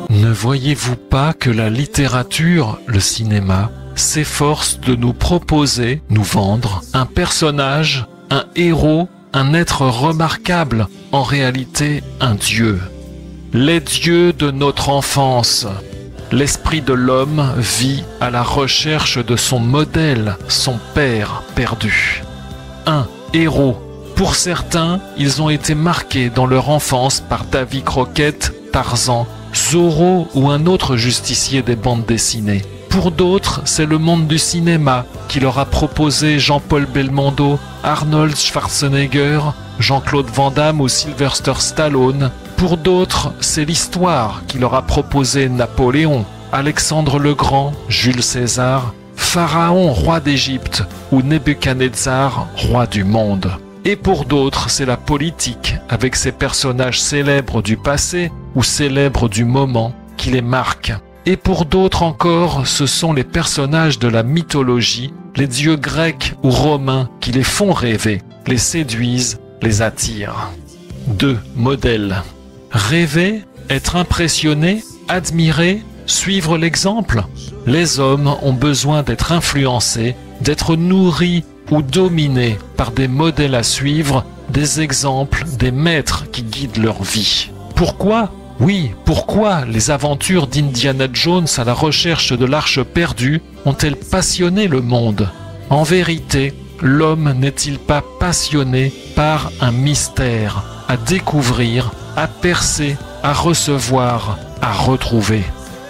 Ne voyez-vous pas que la littérature, le cinéma, s'efforce de nous proposer, nous vendre, un personnage, un héros, un être remarquable, en réalité un dieu. Les dieux de notre enfance. L'esprit de l'homme vit à la recherche de son modèle, son père perdu. Un héros. Pour certains, ils ont été marqués dans leur enfance par Davy Crockett, Tarzan, Zorro ou un autre justicier des bandes dessinées. Pour d'autres, c'est le monde du cinéma qui leur a proposé Jean-Paul Belmondo, Arnold Schwarzenegger, Jean-Claude Van Damme ou Sylvester Stallone. Pour d'autres, c'est l'histoire qui leur a proposé Napoléon, Alexandre le Grand, Jules César, Pharaon, roi d'Égypte, ou Nebuchadnezzar, roi du monde. Et pour d'autres, c'est la politique, avec ses personnages célèbres du passé ou célèbres du moment, qui les marquent. Et pour d'autres encore, ce sont les personnages de la mythologie, les dieux grecs ou romains qui les font rêver, les séduisent, les attirent. 2. Modèle. Rêver, être impressionné, admirer, suivre l'exemple. Les hommes ont besoin d'être influencés, d'être nourris ou dominés par des modèles à suivre, des exemples, des maîtres qui guident leur vie. Pourquoi ? Oui, pourquoi les aventures d'Indiana Jones à la recherche de l'arche perdue ont-elles passionné le monde ? En vérité, l'homme n'est-il pas passionné par un mystère à découvrir, à percer, à recevoir, à retrouver ?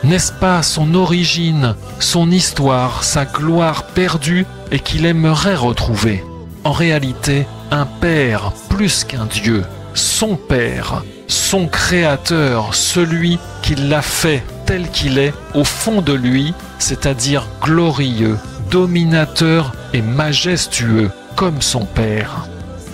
N'est-ce pas son origine, son histoire, sa gloire perdue et qu'il aimerait retrouver ? En réalité, un père plus qu'un dieu, son père, son créateur, celui qui l'a fait tel qu'il est au fond de lui, c'est-à-dire glorieux, dominateur et majestueux comme son père.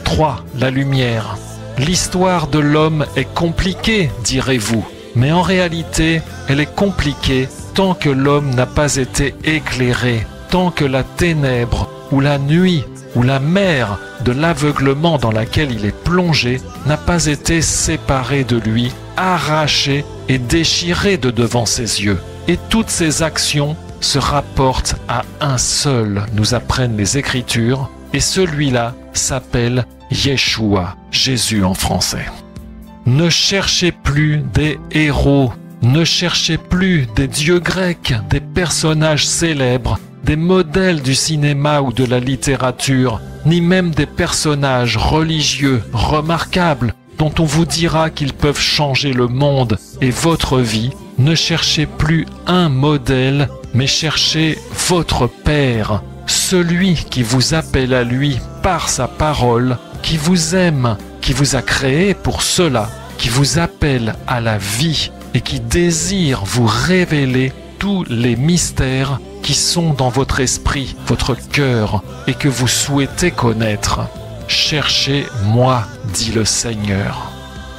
3. La lumière. L'histoire de l'homme est compliquée, direz-vous. Mais en réalité, elle est compliquée tant que l'homme n'a pas été éclairé, tant que la ténèbre ou la nuit ou la mer de l'aveuglement dans laquelle il est plongé n'a pas été séparée de lui, arrachée et déchirée de devant ses yeux. Et toutes ces actions se rapportent à un seul, nous apprennent les Écritures, et celui-là s'appelle Yeshua, Jésus en français. Ne cherchez plus des héros, ne cherchez plus des dieux grecs, des personnages célèbres, des modèles du cinéma ou de la littérature, ni même des personnages religieux remarquables dont on vous dira qu'ils peuvent changer le monde et votre vie. Ne cherchez plus un modèle, mais cherchez votre Père, celui qui vous appelle à lui par sa parole, qui vous aime, qui vous a créé pour cela, qui vous appelle à la vie et qui désire vous révéler tous les mystères qui sont dans votre esprit, votre cœur et que vous souhaitez connaître. Cherchez-moi, dit le Seigneur.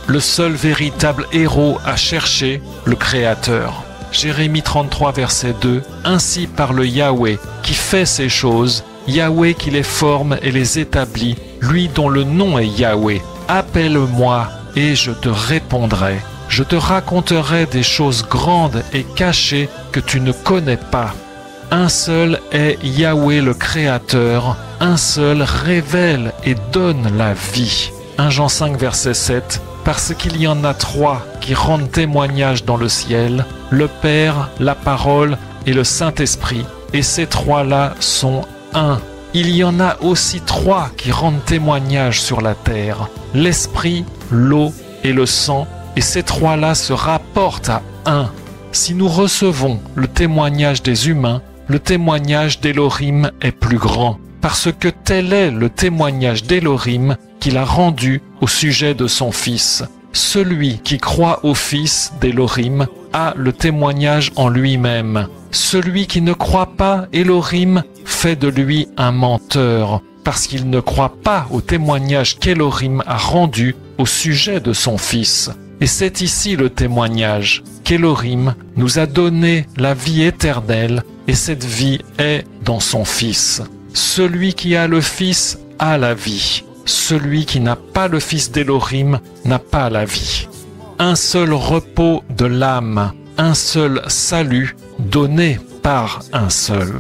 Le seul véritable héros à chercher, le Créateur. Jérémie 33, verset 2. Ainsi parle Yahweh, qui fait ces choses, Yahweh qui les forme et les établit, lui dont le nom est Yahweh. Appelle-moi et je te répondrai. Je te raconterai des choses grandes et cachées que tu ne connais pas. Un seul est Yahweh le Créateur, un seul révèle et donne la vie. 1 Jean 5, verset 7. Parce qu'il y en a 3 qui rendent témoignage dans le ciel, le Père, la Parole et le Saint-Esprit, et ces 3-là sont un. Il y en a aussi 3 qui rendent témoignage sur la terre, l'Esprit, l'eau et le sang, et ces 3-là se rapportent à un. Si nous recevons le témoignage des humains, le témoignage d'Élohim est plus grand, parce que tel est le témoignage d'Élohim qu'il a rendu au sujet de son Fils. Celui qui croit au Fils d'Élohim a le témoignage en lui-même. Celui qui ne croit pas Élohim fait de lui un menteur, parce qu'il ne croit pas au témoignage qu'Élohim a rendu au sujet de son Fils. Et c'est ici le témoignage qu'Élohim nous a donné la vie éternelle, et cette vie est dans son Fils. Celui qui a le Fils a la vie. Celui qui n'a pas le Fils d'Élohim n'a pas la vie. un seul repos de l'âme, un seul salut donné par un seul.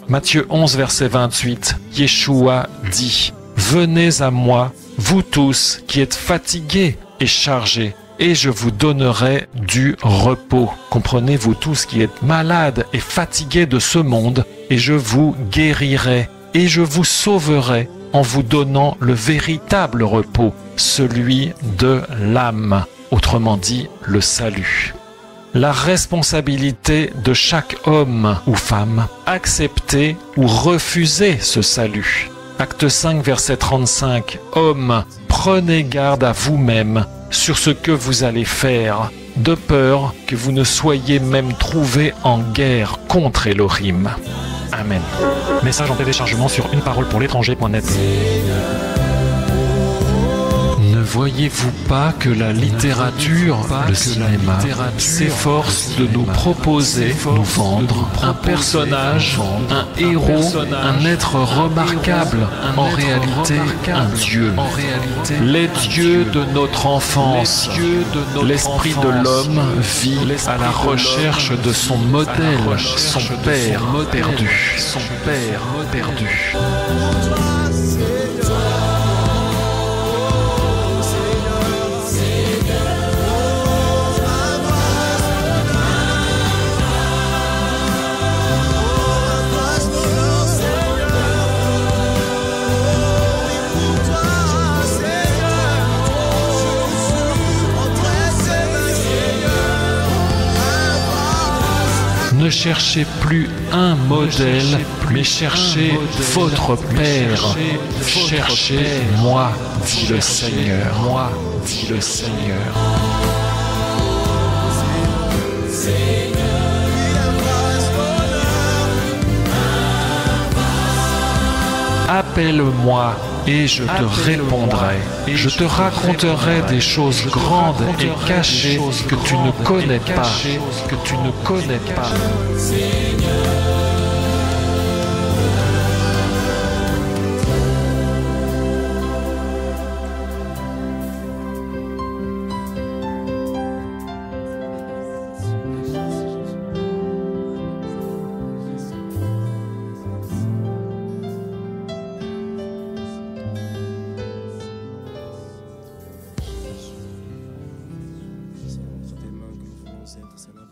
Matthieu 11, verset 28, Yeshua dit « Venez à moi, vous tous qui êtes fatigués et chargés, et je vous donnerai du repos. » Comprenez, vous tous qui êtes malades et fatigués de ce monde, et je vous guérirai, et je vous sauverai en vous donnant le véritable repos, celui de l'âme, autrement dit le salut. La responsabilité de chaque homme ou femme, accepter ou refuser ce salut. Acte 5, verset 35. Hommes, prenez garde à vous-même sur ce que vous allez faire, de peur que vous ne soyez même trouvés en guerre contre Elohim. Amen. Message en téléchargement sur uneparolepourlétranger.net. Ne voyez-vous pas que la littérature, le cinéma, s'efforce de nous proposer, nous vendre un personnage, un héros, un être remarquable, en réalité un Dieu. Les dieux de notre enfance, l'esprit de l'homme vit à la recherche de son modèle, son père perdu, son père perdu. Ne cherchez plus un modèle, mais cherchez votre Père. Cherchez moi, dit le Seigneur. Moi, dit le Seigneur. Appelle-moi et je te répondrai. Je te raconterai des choses grandes et cachées que tu ne connais pas. Que tu ne connais pas. C'est entre tes mains que nous voulons être, Seigneur.